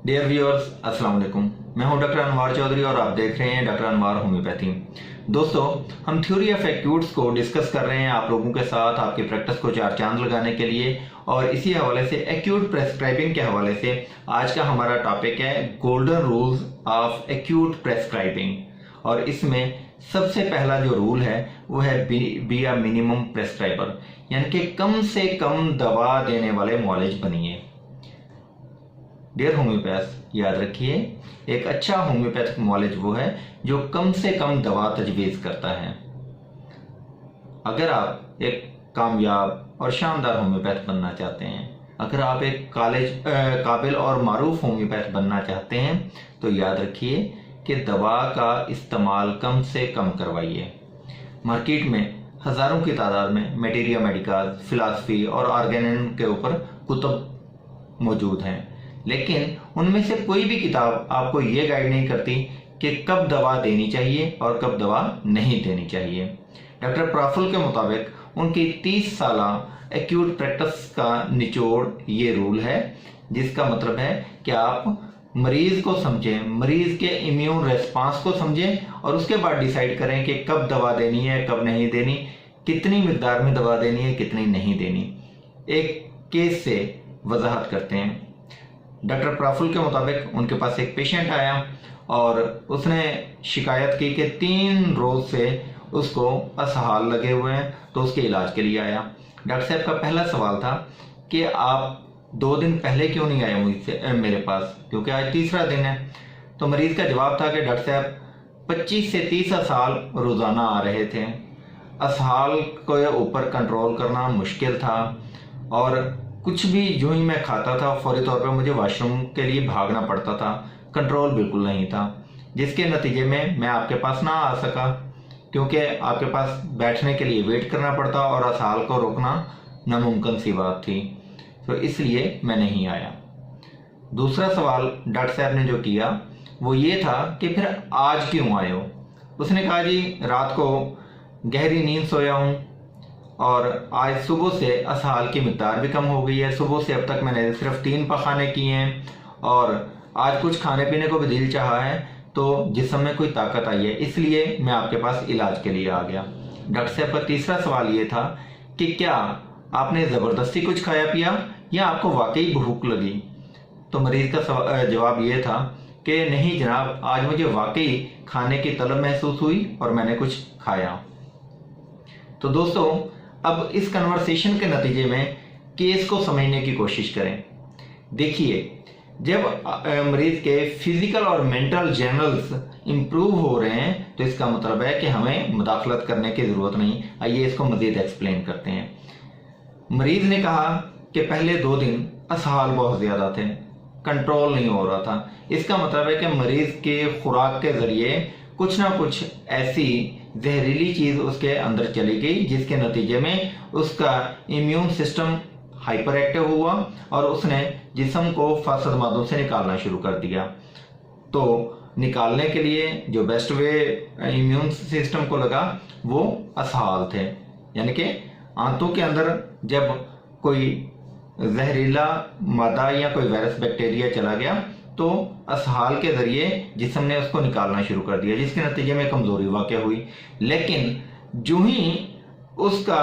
Dear viewers, अस्सलाम वालेकुम। मैं हूं डॉक्टर अनवार चौधरी और आप देख रहे हैं डॉक्टर अनवार होम्योपैथी। दोस्तों, हम थ्योरी ऑफ एक्यूट्स को डिस्कस कर रहे हैं आप लोगों के साथ आपकी प्रैक्टिस को चार चांद लगाने के लिए, और इसी हवाले से एक्यूट प्रेस्क्राइबिंग के हवाले से आज का हमारा टॉपिक है गोल्डन रूल्स ऑफ एक्यूट प्रेस्क्राइबिंग। और इसमें सबसे पहला जो रूल है वो है बी अ मिनिमम प्रेस्क्राइबर, यानी कि कम से कम दवा देने वाले मुआलिज बनिए। डियर होम्योपैथ, याद रखिए, एक अच्छा होम्योपैथिक मुआलिज वो है जो कम से कम दवा तजवीज़ करता है। अगर आप एक कामयाब और शानदार होम्योपैथ बनना चाहते हैं, अगर आप एक काबिल और मारूफ होम्योपैथ बनना चाहते हैं, तो याद रखिए कि दवा का इस्तेमाल कम से कम करवाइए। मार्केट में हज़ारों की तादाद में मटेरिया मेडिका, फिलासफी और ऑर्गेनिन के ऊपर कुतुब मौजूद हैं, लेकिन उनमें से कोई भी किताब आपको ये गाइड नहीं करती कि कब दवा देनी चाहिए और कब दवा नहीं देनी चाहिए। डॉक्टर प्राफुल के मुताबिक उनकी 30 साला एक्यूट प्रैक्टिस का निचोड़ ये रूल है, जिसका मतलब है कि आप मरीज को समझें, मरीज के इम्यून रेस्पॉन्स को समझें और उसके बाद डिसाइड करें कि कब दवा देनी है, कब नहीं देनी, कितनी मिकदार में दवा देनी है, कितनी नहीं देनी। एक केस से वजाहत करते हैं। डॉक्टर प्राफुल के मुताबिक उनके पास एक पेशेंट आया और उसने शिकायत की कि 3 रोज से उसको असहाल लगे हुए हैं, तो उसके इलाज के लिए आया। डॉक्टर साहब का पहला सवाल था कि आप 2 दिन पहले क्यों नहीं आए मुझसे मेरे पास, क्योंकि आज तीसरा दिन है। तो मरीज का जवाब था कि डॉक्टर साहब 25 से 30 असहाल रोजाना आ रहे थे, असहाल को ऊपर कंट्रोल करना मुश्किल था और कुछ भी जो ही मैं खाता था फौरी तौर पे मुझे वॉशरूम के लिए भागना पड़ता था, कंट्रोल बिल्कुल नहीं था, जिसके नतीजे में मैं आपके पास ना आ सका, क्योंकि आपके पास बैठने के लिए वेट करना पड़ता और असहाल को रोकना नामुमकिन सी बात थी, तो इसलिए मैं नहीं आया। दूसरा सवाल डॉक्टर साहब ने जो किया वो ये था कि फिर आज क्यों आए हो। उसने कहा जी रात को गहरी नींद सोया हूँ और आज सुबह से असहाल की मिकदार भी कम हो गई है। सुबह से अब तक मैंने सिर्फ 3 पखाने किए हैं और आज कुछ खाने पीने को भी दिल चाहा है, तो जिस्म में कोई ताकत आई है, इसलिए मैं आपके पास इलाज के लिए आ गया। डॉक्टर साहब का तीसरा सवाल ये था कि क्या आपने ज़बरदस्ती कुछ खाया पिया या आपको वाकई भूख लगी। तो मरीज का जवाब ये था कि नहीं जनाब, आज मुझे वाकई खाने की तलब महसूस हुई और मैंने कुछ खाया। तो दोस्तों, अब इस कन्वर्सेशन के नतीजे में केस को समझने की कोशिश करें। देखिए, जब मरीज के फिजिकल और मेंटल जर्नल्स इंप्रूव हो रहे हैं तो इसका मतलब है कि हमें मुदाखलत करने की ज़रूरत नहीं। आइए इसको मज़ीद एक्सप्लेन करते हैं। मरीज ने कहा कि पहले 2 दिन असहाल बहुत ज़्यादा थे, कंट्रोल नहीं हो रहा था। इसका मतलब है कि मरीज के खुराक के ज़रिए कुछ ना कुछ ऐसी जहरीली चीज़ उसके अंदर चली गई, जिसके नतीजे में उसका इम्यून सिस्टम हाइपर एक्टिव हुआ और उसने जिस्म को फासद मादों से निकालना शुरू कर दिया। तो निकालने के लिए जो बेस्ट वे इम्यून सिस्टम को लगा वो असहाल थे, यानी कि आंतों के अंदर जब कोई जहरीला मादा या कोई वायरस बैक्टीरिया चला गया तो असहाल के जरिए जिस्म ने उसको निकालना शुरू कर दिया, जिसके नतीजे में कमजोरी वाक़ हुई। लेकिन जो ही उसका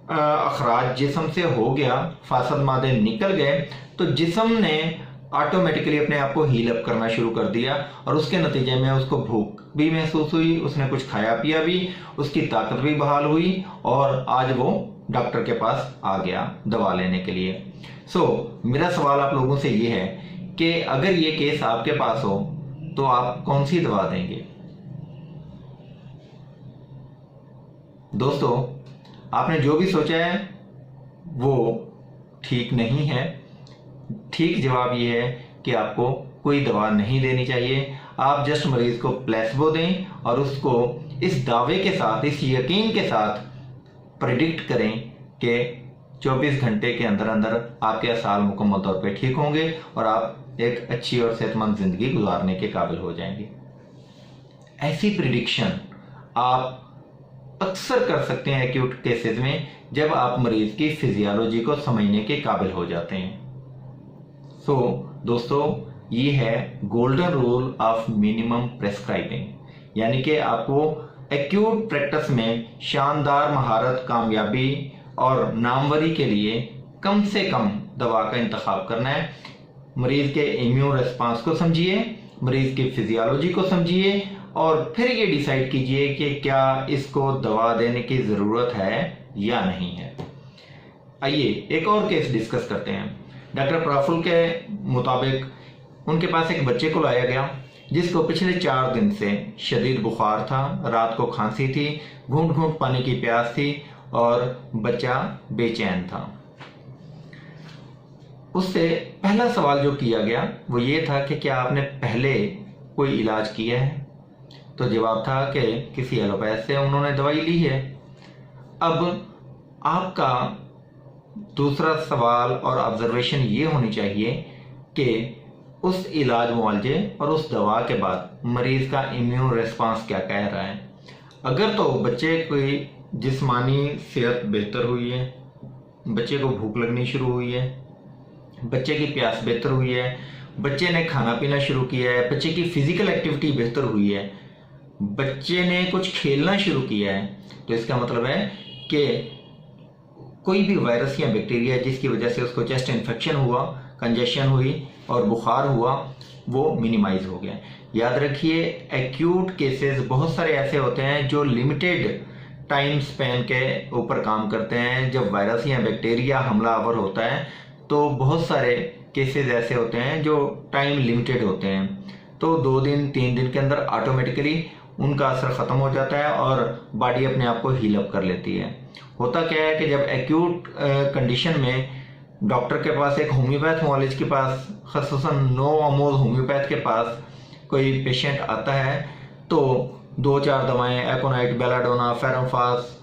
अखराज जिस्म से हो गया, फासद मादे निकल गए, तो जिस्म ने ऑटोमेटिकली अपने आप को हील अप करना शुरू कर दिया और उसके नतीजे में उसको भूख भी महसूस हुई, उसने कुछ खाया पिया भी, उसकी ताकत भी बहाल हुई और आज वो डॉक्टर के पास आ गया दवा लेने के लिए। मेरा सवाल आप लोगों से ये है कि अगर ये केस आपके पास हो तो आप कौन सी दवा देंगे। दोस्तों, आपने जो भी सोचा है वो ठीक नहीं है। ठीक जवाब ये है कि आपको कोई दवा नहीं देनी चाहिए। आप जस्ट मरीज को प्लेसबो दें और उसको इस दावे के साथ, इस यकीन के साथ प्रेडिक्ट करें कि 24 घंटे के अंदर अंदर आपके असहाल मुकम्मल तौर पे ठीक होंगे और आप एक अच्छी और सेहतमंद जिंदगी गुजारने के काबिल हो जाएंगे। ऐसी प्रिडिक्शन आप अक्सर कर सकते हैं एक्यूट केसेस में, जब आप मरीज की फिजियोलॉजी को समझने के काबिल हो जाते हैं। दोस्तों, ये है गोल्डन रूल ऑफ मिनिमम प्रेस्क्राइबिंग, यानी कि आपको एक्यूट प्रैक्टिस में शानदार महारत, कामयाबी और नामवरी के लिए कम से कम दवा का इंतखाब करना है। मरीज के इम्यून रिस्पांस को समझिए, मरीज की फिजियोलॉजी को समझिए और फिर ये डिसाइड कीजिए कि क्या इसको दवा देने की ज़रूरत है या नहीं है। आइए एक और केस डिस्कस करते हैं। डॉक्टर प्रफुल्ल के मुताबिक उनके पास एक बच्चे को लाया गया जिसको पिछले 4 दिन से शदीद बुखार था, रात को खांसी थी, घूंट घूंट पानी की प्यास थी और बच्चा बेचैन था। उससे पहला सवाल जो किया गया वो ये था कि क्या आपने पहले कोई इलाज किया है? तो जवाब था कि किसी एलोपैथ से उन्होंने दवाई ली है। अब आपका दूसरा सवाल और ऑब्जर्वेशन ये होनी चाहिए कि उस इलाज मुआवजे और उस दवा के बाद मरीज का इम्यून रिस्पांस क्या कह रहा है। अगर तो बच्चे की जिस्मानी सेहत बेहतर हुई है, बच्चे को भूख लगनी शुरू हुई है, बच्चे की प्यास बेहतर हुई है, बच्चे ने खाना पीना शुरू किया है, बच्चे की फिजिकल एक्टिविटी बेहतर हुई है, बच्चे ने कुछ खेलना शुरू किया है, तो इसका मतलब है कि कोई भी वायरस या बैक्टीरिया जिसकी वजह से उसको चेस्ट इन्फेक्शन हुआ, कंजेशन हुई और बुखार हुआ, वो मिनिमाइज हो गया। याद रखिए, एक्यूट केसेस बहुत सारे ऐसे होते हैं जो लिमिटेड टाइम स्पैन के ऊपर काम करते हैं। जब वायरस या बैक्टीरिया हमलावर होता है तो बहुत सारे केसेस ऐसे होते हैं जो टाइम लिमिटेड होते हैं, तो 2 दिन 3 दिन के अंदर ऑटोमेटिकली उनका असर ख़त्म हो जाता है और बॉडी अपने आप को हील अप कर लेती है। होता क्या है कि जब एक्यूट कंडीशन में डॉक्टर के पास, एक होम्योपैथ मुआलिज के पास, ख़ुसूसन नो अमोज होम्योपैथ के पास कोई पेशेंट आता है तो 2-4 दवाएं, एकोनाइट, बेलाडोना, फेरोफास,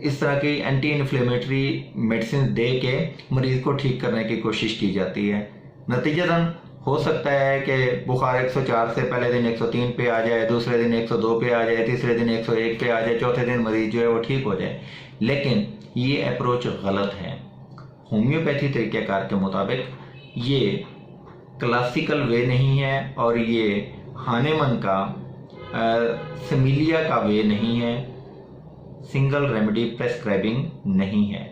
इस तरह की एंटी इन्फ्लेमेटरी मेडिसिन दे के मरीज को ठीक करने की कोशिश की जाती है। नतीजतन हो सकता है कि बुखार 104 से पहले दिन 103 पे आ जाए, दूसरे दिन 102 पे आ जाए, तीसरे दिन 101 पे आ जाए, चौथे दिन मरीज जो है वो ठीक हो जाए। लेकिन ये अप्रोच गलत है। होम्योपैथी तरीक़ाकार के मुताबिक ये क्लासिकल वे नहीं है और ये हानेमन का सिमिलिया का वे नहीं है, सिंगल रेमेडी प्रेस्क्राइबिंग नहीं है।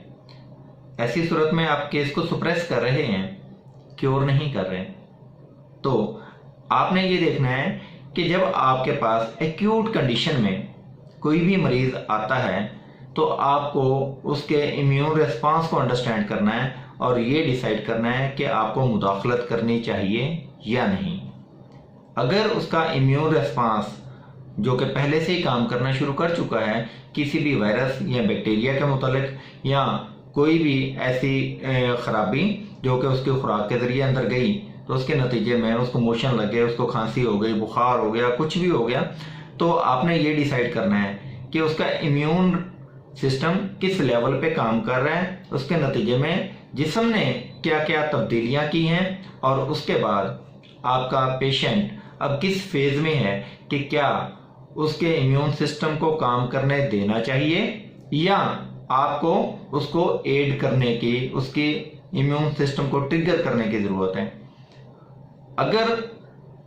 ऐसी सूरत में आप केस को सुप्रेस कर रहे हैं, क्योर नहीं कर रहे। तो आपने ये देखना है कि जब आपके पास एक्यूट कंडीशन में कोई भी मरीज आता है तो आपको उसके इम्यून रिस्पांस को अंडरस्टैंड करना है और ये डिसाइड करना है कि आपको मुदाखलत करनी चाहिए या नहीं। अगर उसका इम्यून रिस्पांस जो कि पहले से ही काम करना शुरू कर चुका है किसी भी वायरस या बैक्टीरिया के मुतालिक, या कोई भी ऐसी खराबी जो कि उसकी खुराक के जरिए अंदर गई तो उसके नतीजे में उसको मोशन लग गए, उसको खांसी हो गई, बुखार हो गया, कुछ भी हो गया, तो आपने ये डिसाइड करना है कि उसका इम्यून सिस्टम किस लेवल पे काम कर रहा है, उसके नतीजे में जिस्म ने क्या क्या तब्दीलियां की हैं और उसके बाद आपका पेशेंट अब किस फेज में है कि क्या उसके इम्यून सिस्टम को काम करने देना चाहिए या आपको उसको एड करने की, उसकी इम्यून सिस्टम को ट्रिगर करने की ज़रूरत है। अगर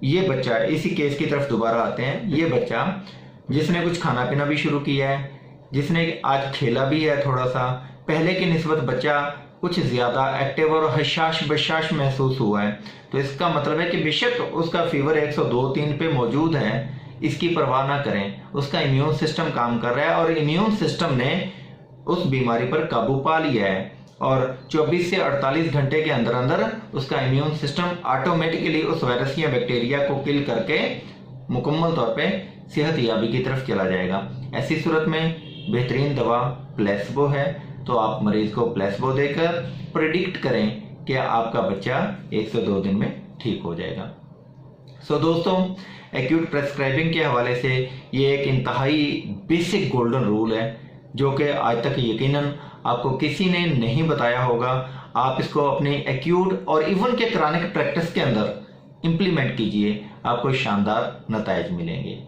ये बच्चा, इसी केस की तरफ दोबारा आते हैं, ये बच्चा जिसने कुछ खाना पीना भी शुरू किया है, जिसने आज खेला भी है थोड़ा सा, पहले की निस्बत बच्चा कुछ ज़्यादा एक्टिव और हशाश बशाश महसूस हुआ है, तो इसका मतलब है कि बेशक उसका फीवर 102-103 पे मौजूद है, इसकी परवाह ना करें, उसका इम्यून सिस्टम काम कर रहा है और इम्यून सिस्टम ने उस बीमारी पर काबू पा लिया है और 24 से 48 घंटे के अंदर अंदर उसका इम्यून सिस्टम ऑटोमेटिकली उस वायरस या बैक्टीरिया को किल करके मुकम्मल तौर पे सेहत याबी की तरफ चला जाएगा। ऐसी सूरत में बेहतरीन दवा प्लेसबो है, तो आप मरीज को प्लेसबो देकर प्रिडिक्ट करें कि आपका बच्चा 1 से 2 दिन में ठीक हो जाएगा। सो दोस्तों, एक्यूट प्रेस्क्राइबिंग के हवाले से ये एक इंतहाई बेसिक गोल्डन रूल है जो कि आज तक यकीनन आपको किसी ने नहीं बताया होगा। आप इसको अपनी एक्यूट और इवन के क्रॉनिक प्रैक्टिस के अंदर इम्प्लीमेंट कीजिए, आपको शानदार नताइज मिलेंगे।